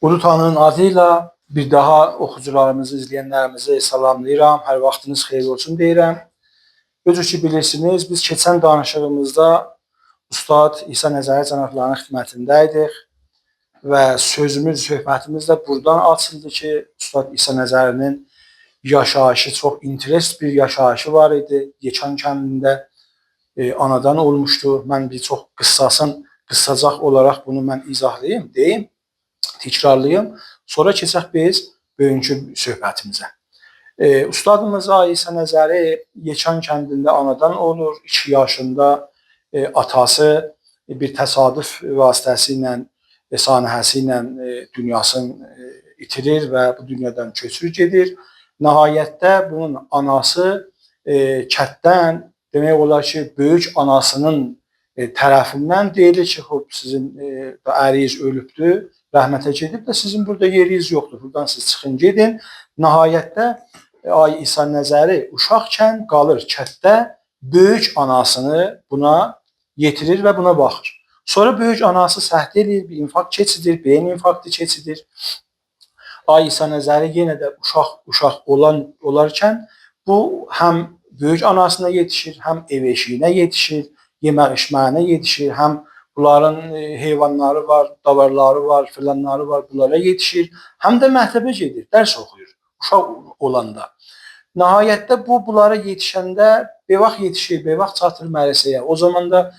Ulutanın adıyla bir daha oxucularımızı, izləyənlərimizi salamlayıram. Hər vaxtınız xeyir olsun deyirəm. Özür ki, bilirsiniz, biz keçən danışığımızda Ustad İsa Nəzəri cənablarının xidmətində idik və sözümüz, söhbətimiz də buradan açıldı ki, Ustad İsa Nəzərinin yaşayışı, çox interest bir yaşayışı var idi. Yekan kəndində anadan olmuşdu. Mən bir çox qıssacaq olaraq bunu mən izahlayayım, deyim, təkrarlayım. Sonra keçək biz bugünkü söhbətimizə. Ustadımız İsa Nəzəri Yekan kəndində anadan olur. 2 yaşında atası bir təsadüf vasitəsilə, sanihəsi ilə dünyasını itirir və bu dünyadan köçür gedir. Nəhayətdə bunun anası kənddən demək olar ki, böyük anasının tərəfindən deyilir ki, sizin əriniz ölübdür, rəhmətə gedib də sizin burada yeriniz yoxdur, buradan siz çıxın gedin. Nəhayətdə İsa Nəzəri uşaqkən qalır kənddə, böyük anasını buna yetirir və buna baxır. Sonra böyük anası səhv edir, bir infarkt keçirir, beyin infarktı keçirir. İsa Nəzəri yenə də uşaq olarkən bu həm böyük anasına yetişir, həm ev eşiyinə yetişir, yemək içməyinə yetişir, həm bunların heyvanları var, davarları var, filanları var, bunlara yetişir, həm də məktəbə gedir, dərs oxuyur uşaq olanda. Nəhayətdə bunlara yetişəndə beyvaxt yetişir, beyvaxt çatır mədrəsəyə. O zaman da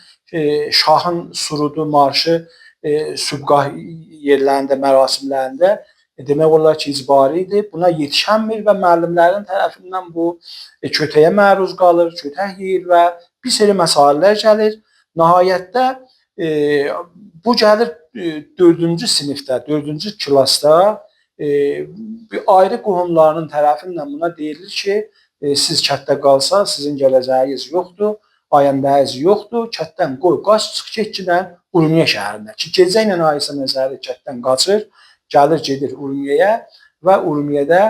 şahın surudu, marşı sübqah yerlərində, mərasimlərində demək olar ki, icbari idi. Buna yetişənmir və müəllimlərin tərəfindən bu kötəyə məruz qalır, kötək yeyir və bir seri məsələlər gəlir. Nəhayətdə bu gəlir 4-cü sinifdə, 4-cü klassda ayrı qohumlarının tərəfindən buna deyilir ki, siz kətdə qalsa, sizin gələcəyiniz yoxdur, ayəndəyiz yoxdur, kətdən qoy, qaç, çıx, getçidən Urmiya şəhərinə. Ki, gecə ilə İsa Nəzəri kətdən qaçır, gəlir, gedir Urmiyəyə və Urmiyədə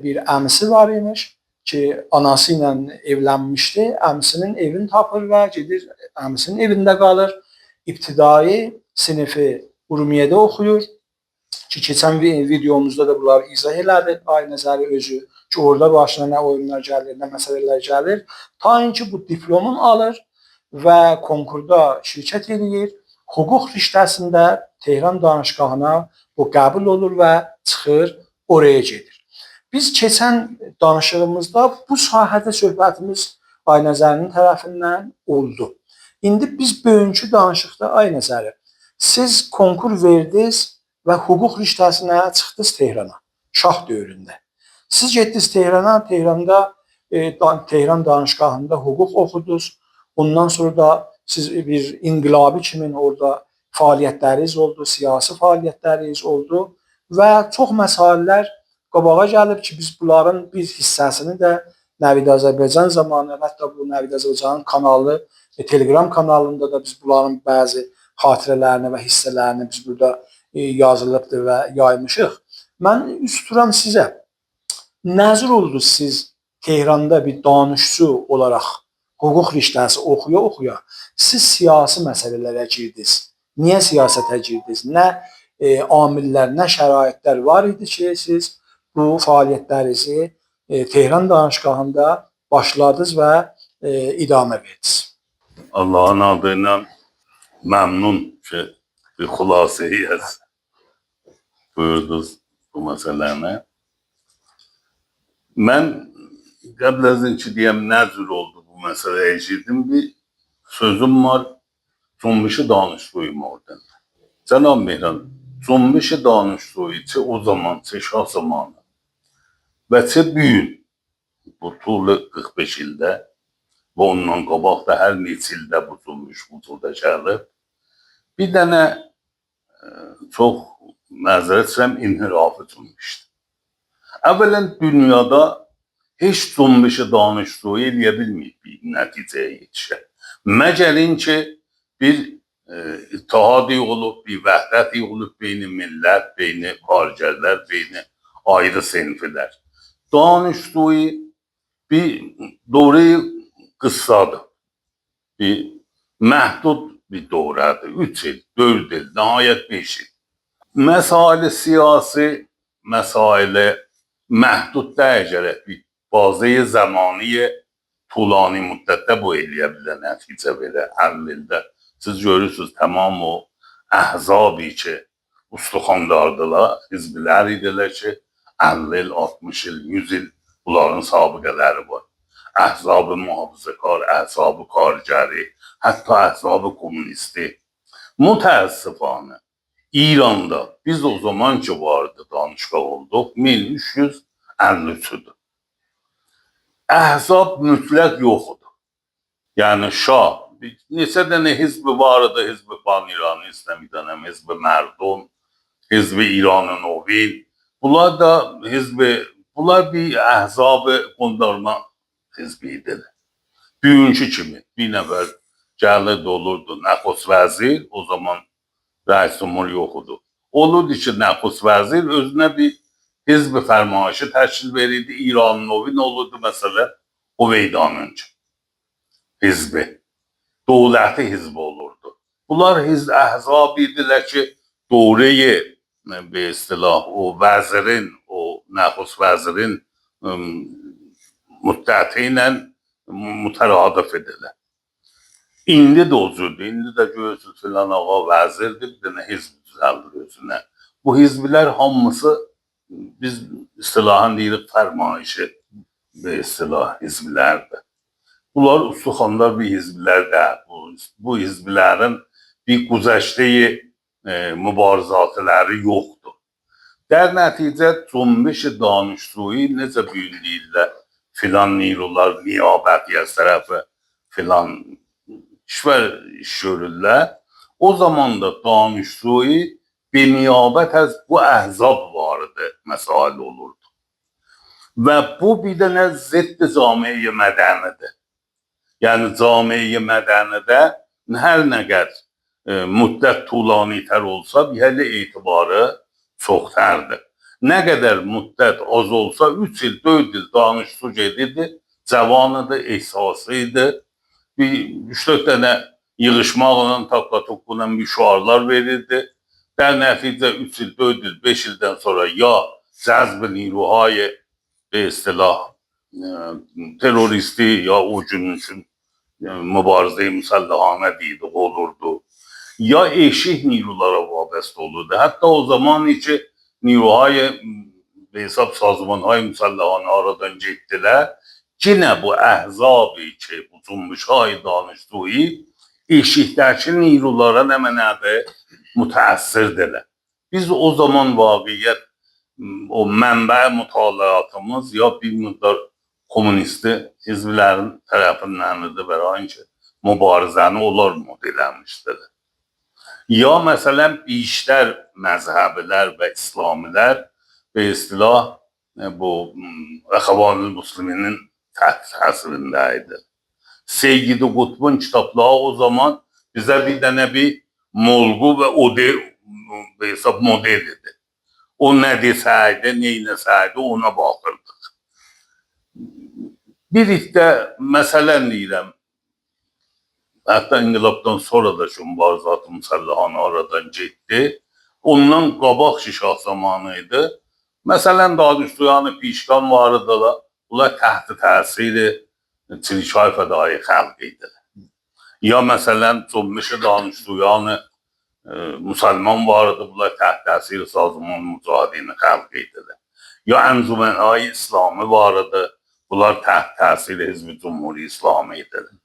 bir əmisi var imiş ki, anası ilə evlənmişdi, əmisinin evini tapır və gedir, əmisinin evində qalır. İbtidai sinifi Urmiyədə oxuyur ki, keçən videomuzda da bunları izah elədi İsa Nəzəri özü ki, orada başına nə oyunlar gəlir, nə məsələlər gəlir. Ta ki, bu diplomun alır və konkurda şirkət edir. Hüquq riştəsində Tehran danışqahına bu qəbul olur və çıxır, oraya gedir. Biz keçən danışığımızda bu sahədə söhbətimiz İsa Nəzərinin tərəfindən oldu. İndi biz bugünkü danışıqda İsa Nəzəri, siz konkur verdiniz və hüquq riştəsinə çıxdınız Tehrana, şah dövründə. Siz getdiniz Tehrana, Tehran danışqahında hüquq oxudunuz. Ondan sonra da siz bir inqilabi kimi orada fəaliyyətləriniz oldu, siyasi fəaliyyətləriniz oldu və çox məsələlər qabağa gəlib ki, biz bunların bir hissəsini də Nəvid Azərbaycan zamanı, hətta bu Nəvid Azərbaycanın kanalı, Telegram kanalında da biz bunların bəzi xatirələrini və hissələrini biz burada yazılıbdır və yaymışıq. Mən üz tuturam sizə. Nəzir oldu siz Tehranda bir danışçı olaraq hüquq riştəsi oxuya, siz siyasi məsələlərə girdiniz. Niyə siyasətə girdiniz? Nə amillər, nə şəraitlər var idi ki, siz bu fəaliyyətlərinizi Tehran danışqahında başladınız və idamə verdiniz? Allah'ın adıyla məmnun ki, bir xülasəyə buyurdunuz bu məsələni. Mən qəbləzin ki, deyəm, nə cür oldu bu məsələyə girdim, bir sözüm var, cümbüşü danışduyum oradan. Cənab Mehran, cümbüşü danışduyum ki, o zaman, ki, şah zamanı və ki, büyün, bu tuğlu 45 ildə və ondan qabaq da hər neçə ildə bu cümbüş vücuda gəlib. Bir dənə çox məzərət istəyirəm, inhirafı cümbüşdür. Əvvələn dünyada heç cümbüşü danışdığı eləyə bilməyib bir nəticəyə yetişə. Məgərin ki, bir ittihadi olub, bir vəhdəti olub, beyni millət, beyni xaricələr, beyni ayrı sinfilər. Danışdığı bir doğru qıssadır. Bir məhdud bir dövrədir. 3 il, 4 il, nəhayət 5 il. مسائل siyasi مسائل محدود dərəcədə bir bazı zamani طولانی müddətdə bu eləyə bilər, nəticə verə, həll edə. Siz görürsünüz, tamam o əhzabi ki, ustuxandardılar, hizblər idilər ki, 50 il, 60 il, 100 il bunların sabiqələri var. Əhzab-ı muhafizəkar, əhzab-ı kargəri, hətta əhzab-ı komünisti. Mütəəssifanə İran'da biz o zaman ki vardı, danışqa olduq, 1353'üdür. Əhzab mütləq yox idi. Yəni Şah, neçə dənə hizbi var idi, hizbi pan-İranist, nəmidənəm, hizbi Mərdum, hizbi İran-ı Novin. Bunlar bir əhzab-ı qondarma hizbi idilər. Bugünkü kimi bir nəfər gəlirdi olurdu, nəxust vəzir, o zaman rəis cümhur yox idi. Olurdu ki, nəxust vəzir özünə bir hizb-i fərmayışı təşkil verirdi. İran-ı Novin olurdu məsələn, Hüveydanın hizbi, dövləti hizbi olurdu. Bunlar əhzab idilər ki, doreyi به اصطلاح o vəzirin, o nəxust vəzirin müddəti ilə mütəradif edirlər. İndi də o cürdür. İndi də görürsünüz filan ağa vəzirdir, bir dənə hizb düzəldir özünə. Bu hizblər hamısı biz istilahan deyirik fərmayışı və istilah hizblərdir. Bunlar ustuxandar bir hizblərdir. Bu hizblərin bir güzəştəyi mübarizatları yoxdur. Dər nəticə cümbüş-i danışsuyu necə büyündürlər filan nirular, niyabətiyyət tərəfi filan işlər iş görürlər. O zaman da danışsuyu bir niyabət az bu əhzab vardı, məsail olurdu. Və bu bir dənə zidd camiə mədənidir. Yəni camiə mədənidə hər nə qədər müddət tulanitər olsa, bir hələ etibarı çoxtərdir. Nə qədər müddət az olsa, 3 il, 4 il danışsu gedirdi, cavanıdır, ehsasıydı. Bir 3-4 dənə yığışmaqla, takla-tukla bir şuarlar verirdi. Dər nəticə 3 il, 4 il, 5 ildən sonra ya cəzb-i niruhay به اصطلاح teröristi ya o gün üçün mübarizə müsəlləhanə deyildi, olurdu. Ya eşik nirulara vabəstə olurdu. Hətta o zaman ki niruhay ve hesab sazmanhay müsəlləhanə aradan getdilər. Yine bu əhzabi ki bu cümbüşay danışdığı eşikdəki nirulara nə mənədə mütəəssirdirlər. Biz o zaman vaqiyyət o mənbə mütalaatımız ya bir müddət komünisti hizblərin tərəfindəndir bərain ki, mübarizəni onlar modelləmişdir. Ya məsələn, işlər məzhəbilər və İslamilər və istilah bu Əxvan-ı Müsliminin təsirində idi. Seyyid-i Qutbun kitabları o zaman bizə bir dənə bir molğu və hesab model idi. O nə desəydi, neynəsəydi ona baxırdıq. Birlikdə məsələn deyirəm, hətta inqilabdan sonra da şu mübarizat-ı müsəlləhanə aradan getdi. Ondan qabaq şah zamanıydı. Məsələn, Dadüstüyanı Pişkan varıdılar. Bunlar təhti təsiri Çirikay fədai xalq idilər. Ya məsələn, Cümbüş-i Danışduyanı Müsəlman vardı, bunlar təhti təsiri Sazman Mücahidini xalq idilər. Ya Əncümənhay İslami vardı, bunlar təhti təsiri Hizb-i Cumhuri İslami idilər.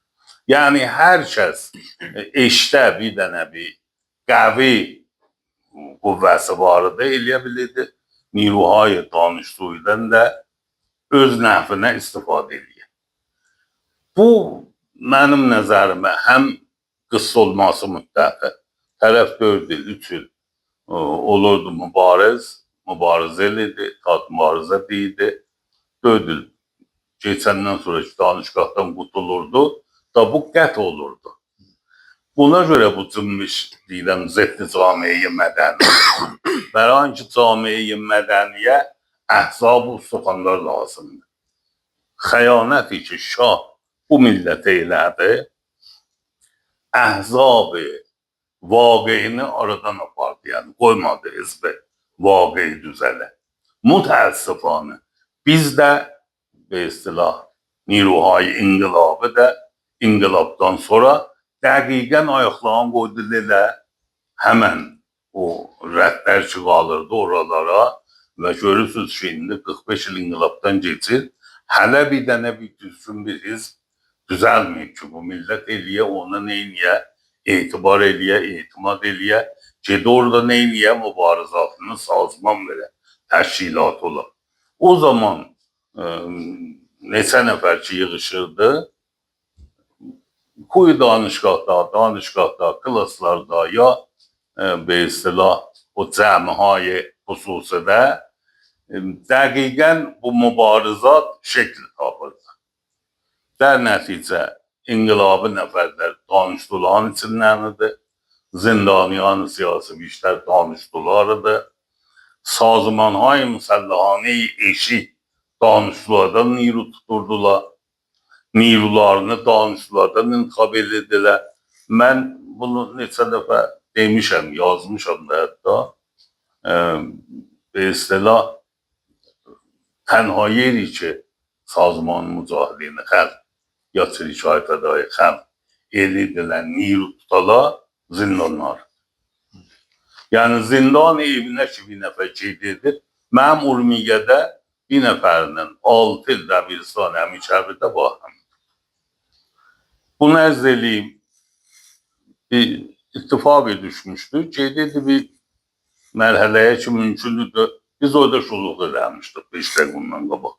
Yəni hər kəs eşdə bir dənə bir qəvi qüvvəsi vardı, eləyə bilirdi. Niruhay danışduydan da öz nəfinə istifadə edir. Bu mənim nəzərimə həm qıssa olması müddəti, tərəf 4 il, 3 il olurdu mübarizə idi, mübarizə deyildi. 4 il keçəndən sonra danışqaqdan qutulurdu da bu qət olurdu. Buna görə bu cümbüş deyiləm, ziddi camiə mədəni. Bərain ki, camiə mədəniyə əhzab-ı ustuxanlar lazımdır. Xəyanəti ki, şah bu millətə elədi, əhzab-ı Vaqeini aradan apardı. Yani koymadı hizbe vaqeyi düzələ. Mütəəssifane biz de be istilah Niruhay İnqilabı da İnqilabdan sonra dəqiqən ayaqlarını qoydu elə hemen o rəhbər çıxalırdı oralara ve görürsünüz ki indi 45 il İnqilabdan geçir. Hələ bir dənə bir düzgün bir hizb düzəlməyib ki bu millət eləyə ona neyləyə etibar eləyə, etimad eləyə, gedi orada neyləyə mübarizatını sazman verə, təşkilat ola. O zaman neçə nəfər ki yığışırdı, kuyu danışgahda, klaslarda ya be istilah o cəmihay xüsusidə dəqiqən bu mübarizat şekil tapırdı. Der nəticə İnqilabı nəfərlər danışdıların içindəndir, zindaniyan siyasi işlər danışdılardı, sazmanhay müsəllahanə eşi danışdılardan niru tuturdular, nirularını danışdılardan intikab edirdilər. Mən bunu neçə dəfə demişəm, yazmışam da hətta, be istilah tənha yeri ki sazman mücahidini xəlq ya şikayət edəyi xəm elidirlər, niru tutala zindanlar. Yani zindan evinə ki bir nəfər gedirdi. Mənim Urmiyyədə bir nəfərinin 6 il Dəbiristan Əmikəbidə baxım. Bunu ərz eləyim, bir ittifaq düşmüşdü. Gedirdi bir mərhələyə ki mümkündür. Biz orada şuluq eləmişdik 5 dəqiqə bundan qabaq.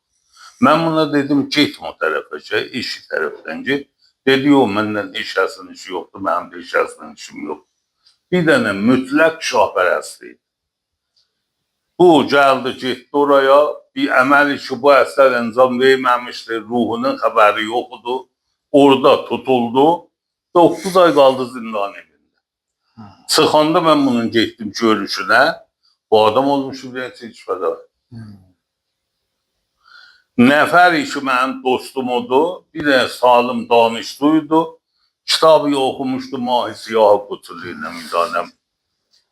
Ben buna dedim gitme o tarafa, işi taraftan git. Dedi yok benden iş asının işi yoktu, benim de iş asının işim yok. Bir tane mütlak şahperestiydi. Bu geldi gitti oraya, bir əməl işi bu əsər enzam vermemişti, ruhunun haberi yoktu. Orada tutuldu, 9 ay kaldı zindan evinde. Çıxanda ben bunun gittim görüşüne, bu adam olmuşdu bir seçmede. Nəfər işi mənim dostum odu, bir de Salim danışdıydı. Kitabı oxumuşdu Mahi Siyahı Qutuluyla müdanəm.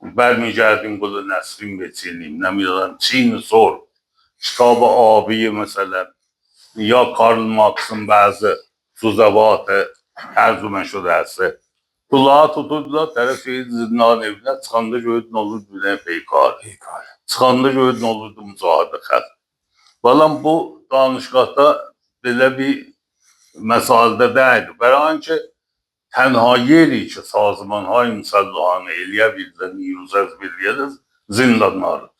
Bərmigərdin qulu Nəsrin Veçiliyim, nəmirdən Çin sor. Kitabı abiyi məsələn, ya Karl Marx'ın bəzi Suzavatı tərcümə şudəsi. Kulağı tuturdular, tərəf zindan evinə, çıxanda gördün olurdu bir dənə peykar. Çıxanda gördün olurdu mücahidə xəlq. Balam bu danışqahda belə bir məsələdə deyildi. Bəran ki, tənha yeri ki, sazmanhay müsəllahanə eləyə bildən, yürüzəz biləyədir, zindanlarıdır.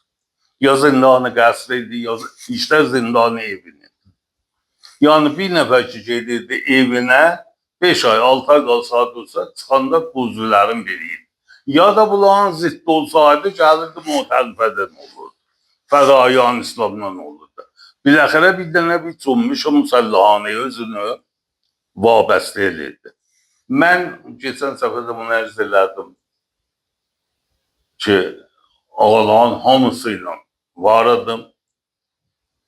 Ya zindanı qəsriydi, ya işte zindanı evini. Yani bir nəfər ki, gedirdi evinə, 5 ay, 6 ay qalsa dursa, çıxanda buzluların biriydi. Ya da bunların ziddi olsaydı, gəlirdi mütəlifədən olurdu. Fədayan İslamdan olurdu. Biləxərə bir dənə bir cümbüş müsəllahanəyə özünü vabəstə edirdi. Mən geçən səfərdə bunu ərz elədim ki, ağaların hamısıyla vardım.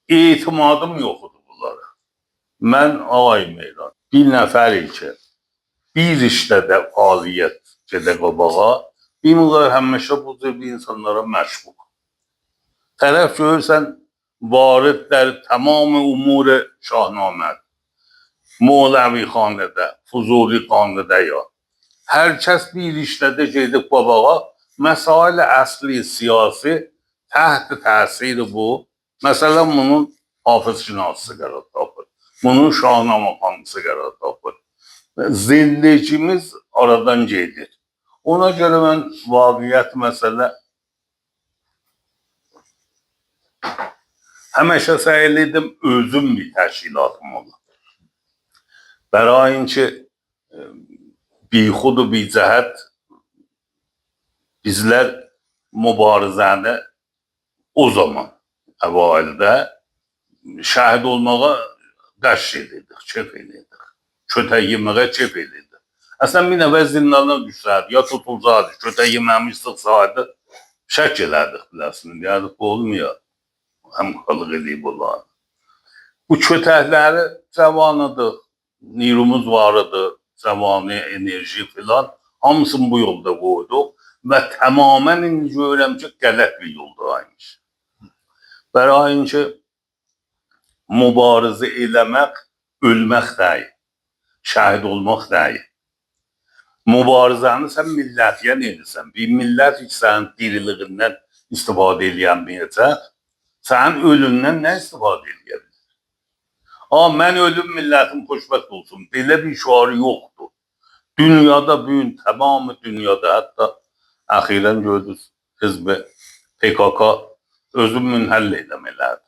İtimadım yoxdur bunlara. Mən ağay meydan. Bir nəfəri ki, bir işdə də fəaliyyət gedə qabağa, bir müqayı həmişə bu cür insanlara məşğul. Tərəf görürsən, varid der tamam umur şahnamət. Moğlavi xanədə, Fuzuli xanədə ya. Hər kəs bir işlədə gedib babağa, məsail əsli siyasi təhti təsiri bu. Məsələn, bunun hafız şinasısı qərar tapır. Bunun şahnamə xanısı qərar tapır. Zindəcimiz aradan gedir. Ona görə mən vaqiyyət məsələ həmişə səyirlidim özüm bir təşkilatım olur. Bərayin ki, bixud bir cəhət bizlər mübarizəni o zaman əvvəldə şəhid olmağa qəşş edirdik, kef edirdik. Kötək yeməyə kef edirdik. Əslən bir nəfər zindana düşsəydi, ya tutulsaydı, kötək yeməmiş sıxsaydı, şək elərdik biləsiniz. Yəni, bu olmuyor. Həmkarlıq edib onlar. Bu kötəkləri cavanıdır, nirumuz varıdır, cavanı, enerji filan. hamısını bu yolda qoyduq və tamamilə indi görürəm ki, qələt bir yoldaymış. Bərain ki, mübarizə eləmək ölmək deyil, şəhid olmaq deyil. Mübarizəni sən millətiyə edirsən. Bir millət heç sənin diriliğindən istifadə eləyənməyəcək, sənin ölümdən nə istifadə eləyə bilir? Mən ölüm millətim xoşbəxt olsun. Belə bir şüarı yoxdur. Dünyada bugün, tamamı dünyada, hətta əxirən gördünüz, Hizb-i PKK özü münhəll eləməlidir.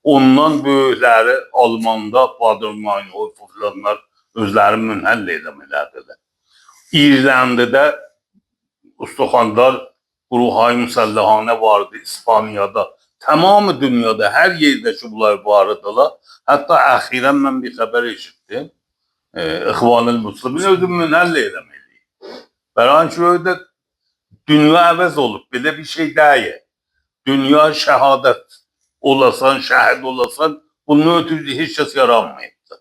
Ondan böyükləri Almanda, Bader-Meinhof filanlar özləri münhəll eləməlidirlər. İrlandiyada ustaxanlar Quruhay Müsəlləhanə vardı, İspaniyada, tamamı dünyada, hər yerdə ki bunlar vardılar. Hətta əxirən mən bir xəbər eşitdim. İxvanül Müslimin özü münhəll eləməliyik. Bərain ki, öyle dünya əvəz olub, belə bir şey deyil. Dünya şəhadət olasan, şəhid olasan, bunun ötürü heç kəs yaranmayıbdır.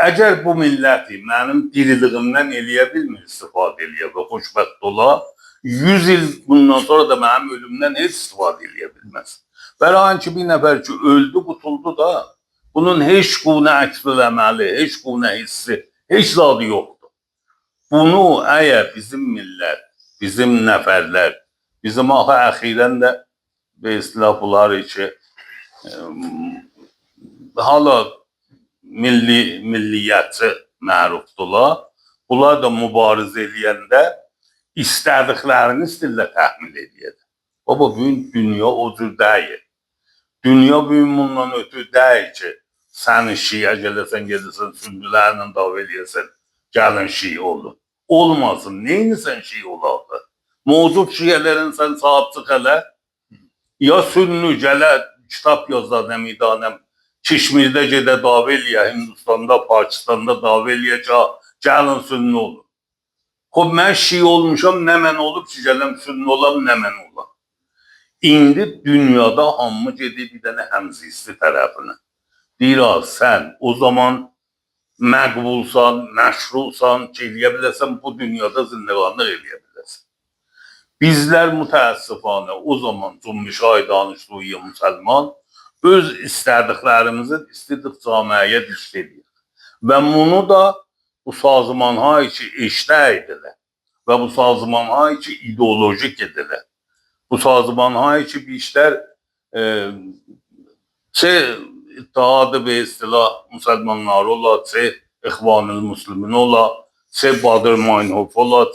Əgər bu milləti mənim diriliyimdən eləyə bilmir, istifadə eləyə və xoşbəxt ola, 100 il bundan sonra da mənim ölümdən heç istifadə eləyə bilməz. Bərain ki, bir nəfər ki, öldü, qutuldu da, bunun heç quna əksül əməli, heç quna hissi, heç zadı yoxdur. Bunu əgər bizim millət, bizim nəfərlər, bizim axı əxirən də və istilah bunları ki, hala milliyyətçi mərufdurlar. Bunlar da mübarizə eləyəndə istədiklərini istirlə təhmil edir. Baba, bugün dünya o cür deyil. Dünya bugün bundan ötürü deyil ki, sən şiyə gələsən, gedirsən, sünnülərlə dava eləyəsən, gəlin şiyə olun. Olmasın, neyini sən şiyə olardı? Mevcut şiyələrin sən sahib çıx hələ, ya sünnü gələ, kitab yazar, nəmidanəm, Kişmirdə gedə dava eləyə, Hindistanda, Pakistanda dava eləyə ki, gəlin sünnü olun. Mən şiə olmuşam, nə mən olub ki, gələm sünnü olam, nə mən olam. İndi dünyada hamı gedir bir dənə həmzisli tərəfinə. Deyir, sən o zaman məqbulsan, məşrusan ki, eləyə biləsən, bu dünyada zindəqanlıq eləyə biləsən. Bizlər mütəəssifanə o zaman Cümbüşay danışdığı müsəlman öz istədiklərimizi istedik camiəyə dişt edir. Və bunu da bu sazmanha içi eşdə edirlər. Və bu sazmanha içi ideolojik edirlər. Bu sazmanha içi bir işlər İttihadı ve istilah Müslümanlar ola, İxvanül Müslimin ola, Bader-Meinhof ola,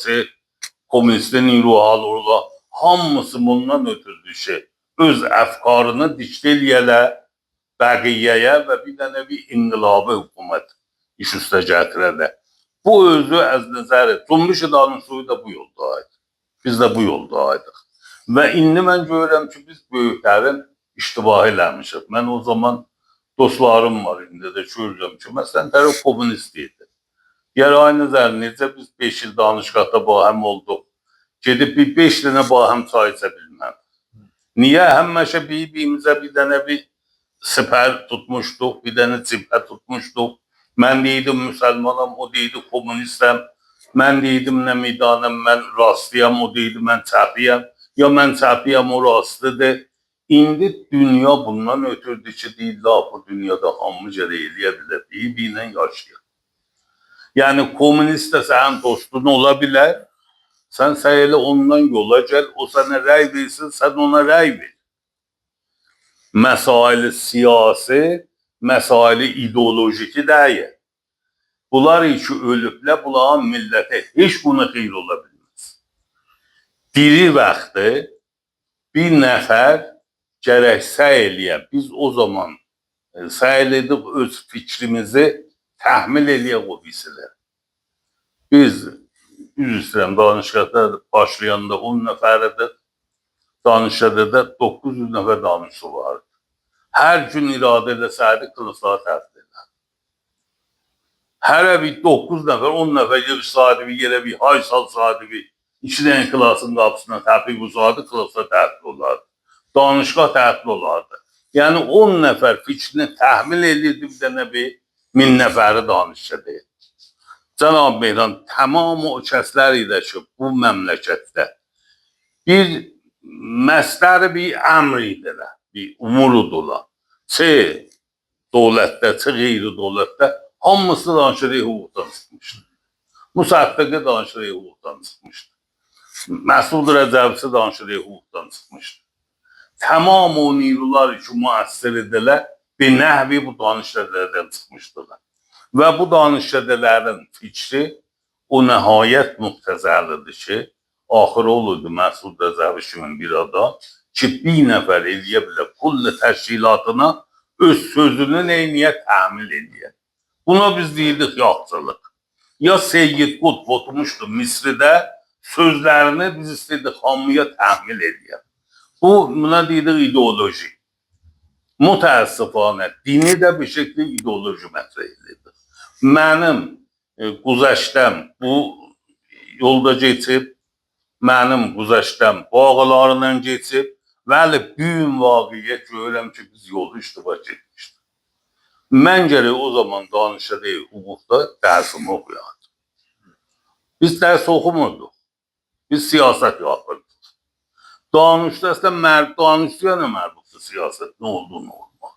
komünistin ruhalı ola, hamısı bundan ötürdü şey. Öz əfkarını dişt eləyələ, bəqiyyəyə və bir dənə bir inqilabi hükümət iş üstə gətirələ. Bu özü əz nəzəri, Cümbüş danışığı da bu yoldaydı. Biz də bu yoldaydıq. Və indi mən görürəm ki, biz böyüklərin iştibah eləmişik. Mən o zaman dostlarım var, indi də görürəm ki, məsələn, tərəf komünist idi. Yer aynı nəzər, necə biz 5 il danışqatda bahəm olduq. Gedib bir 5 dənə bahəm çay içə bilməm. Niyə? Həmişə bir-birimizə bir dənə bir sipər tutmuşduq, bir dənə cibhə tutmuşduq. Mən deydim müsəlmanam, o deydi komünistəm. Mən deydim nə midanəm, mən rastıyam, o deydi mən çəpiyəm. Ya mən çəpiyəm, o rastıdır. İndi dünya bundan ötürdü ki, deyirlər, bu dünyada hamı gələ eləyə bilər, bir-birinə yaşayır. Yəni, komünist də sənin dostun ola bilər, sən səyələ ondan yola gəl, o sənə rəy versin, sən ona rəy ver. Məsaili siyasi, məsaili ideolojiki deyil. Bunlar ki, ölüblər, bunların millətə heç buna xeyir ola bilməz. Diri vaxtı bir nəfər gərək səy eləyək. Biz o zaman səy edib öz fikrimizi təhmil eləyək o birisilə. Biz, yüz istəyirəm, danışqada başlayanda 10 nəfərdir, danışqada da 900 nəfər danışığı vardı. Hər gün iradə eləsəydi, qılıqları təhdid edər. Hərə bir 9 nəfər, 10 nəfər yığış sahibi, yerə bir haysal sahibi, 2 dənə klasın qapısına təpik uzardı, qılıqsa təhdid olardı. Danışqa təhdid olardı. Yəni 10 nəfər fikrini təhmil edirdi, bir dənə bir 1000 nəfəri danışqa deyil. Cənab Mehran, tamam o kəslər ilə ki, bu məmləkətdə bir məstəri bir əmr idilər, bir umurudular. Çə dövlətdə, çə qeyri-dövlətdə hamısı danışığı hüquqdan çıxmışdı. Müsəddiqi danışığı hüquqdan çıxmışdı. Məsud Rəcəbisi danışığı hüquqdan çıxmışdı. Tamam o nirular ki, müəssir idilər, bir nəhvi bu danışıqlardan çıxmışdılar. Və bu danışıqların fikri o nəhayət müxtəzərlidir ki, axırı olurdu Məsud Rəcəbi kimi bir adam ki, bir nəfər eləyə bilər, kulli təşkilatına öz sözünü neyniyə təmin edir. Buna biz deyirdik yaxçılıq. Ya Seyyid Qutb oturmuşdu Misridə, sözlərini biz istədik hamıya təmin edir. Buna deyirdik ideoloji. Mütəəssifanə dini də bir şəkildə ideoloji mətrə edirdi. Mənim güzəştəm bu yolda keçib, mənim güzəştəm bağlarından keçib, bəli, büyün vaqiyyət görürəm ki, biz yolu iştirak etmişdik. Mən gərək o zaman danışığı hüquqda dərsimi oxuyardım. Biz dərs oxumurduq. Biz siyasət yapırdıq. Danışda əslən danışdıya nə mərbutdur siyasət, nə olduğunu olmaq.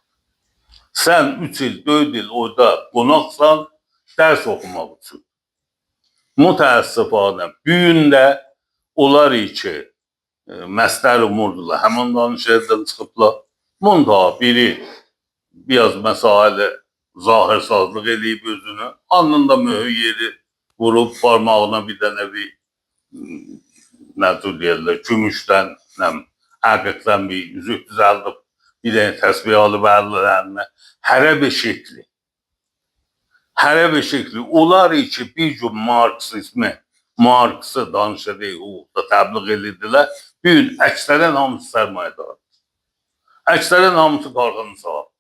Sən 3 il, 4 il orada qonaqsan, dərs oxumaq üçün. Mütəəssifanə, büyündə onlar ki, məstər umurdular, həmin danışıqdan çıxıblar. Bunda biri biraz məsailə zahirsazlıq eləyib özünü, anında mühür yeri vurub parmağına bir dənə bir nə tür deyirlər, gümüşdən, əqiqdən bir yüzük düzəldib, bir dənə təsbih alıb əllərinə, hərə bir şəkli. Hərə bir şəkli. Onlar ki, bir gün Marksizmi, Marksı danışığı hüquqda təbliğ edirdilər, bir gün əksərən hamısı sərmayədardır. Əksərən hamısı qarğanı sağdır.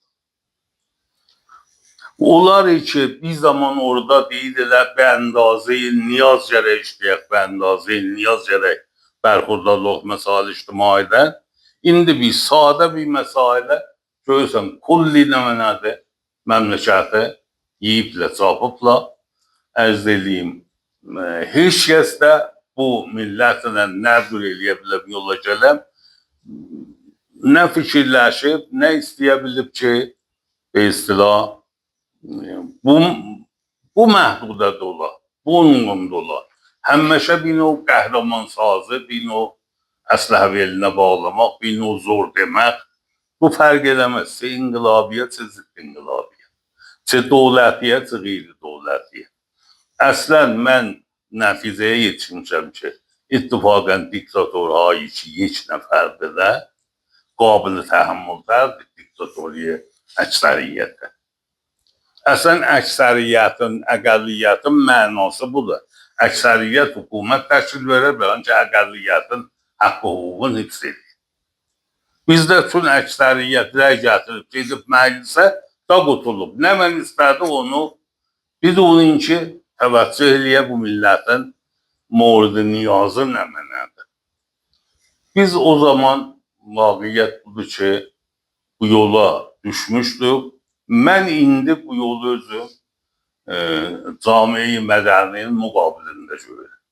Onlar ki, bir zaman orada deyirlər, bəndazı-i niyaz gərək işləyək, bəndazı-i niyaz gərək bərxurdarlıq məsailə ictimaidən. İndi bir sadə bir məsailə, görürsən, kulli nəmənədir, məmləkəti yiyiblə, çapıbla, ərz edeyim, heç kəs də bu millətlə nə cür eləyə bilib yola gələm, nə fikirləşib, nə istəyə bilib ki, istilah, bu məhdudadır olar, bu onunla olar. Həmişə bir növ qəhrəman sazı, bir növ əsləh belinə bağlamaq, bir növ zor demək, bu fərq eləməz. Çə inqilabiyyət, çə zidd inqilabiyyət, çə dövlətiyyə, çə qeyri-dövlətiyyə. Əslən, mən nəticəyə yetişmişəm ki, ittifaqən diktatorhayı ki, heç nəfərdir də, qabili təhəmmüldərdir diktatoriyə əksəriyyətə. Əslən, əksəriyyətin, əqəlliyyətin mənası budur. Əksəriyyət hökumət təşkil verər, bilən ki, əqəlliyyətin haqqı hüququn hifz edir. Bizdə üçün əksəriyyət rəy gətirib, gedib məclisə da qutulub. Nə mən istədi onu, biz onun ki, təvəccüh eləyə bu millətin moridi niyazı nə mənədir. Biz o zaman vaqiyyət budur ki, bu yola düşmüşdük. Mən indi bu yolu özüm cami-i mədəninin müqabilində görürəm.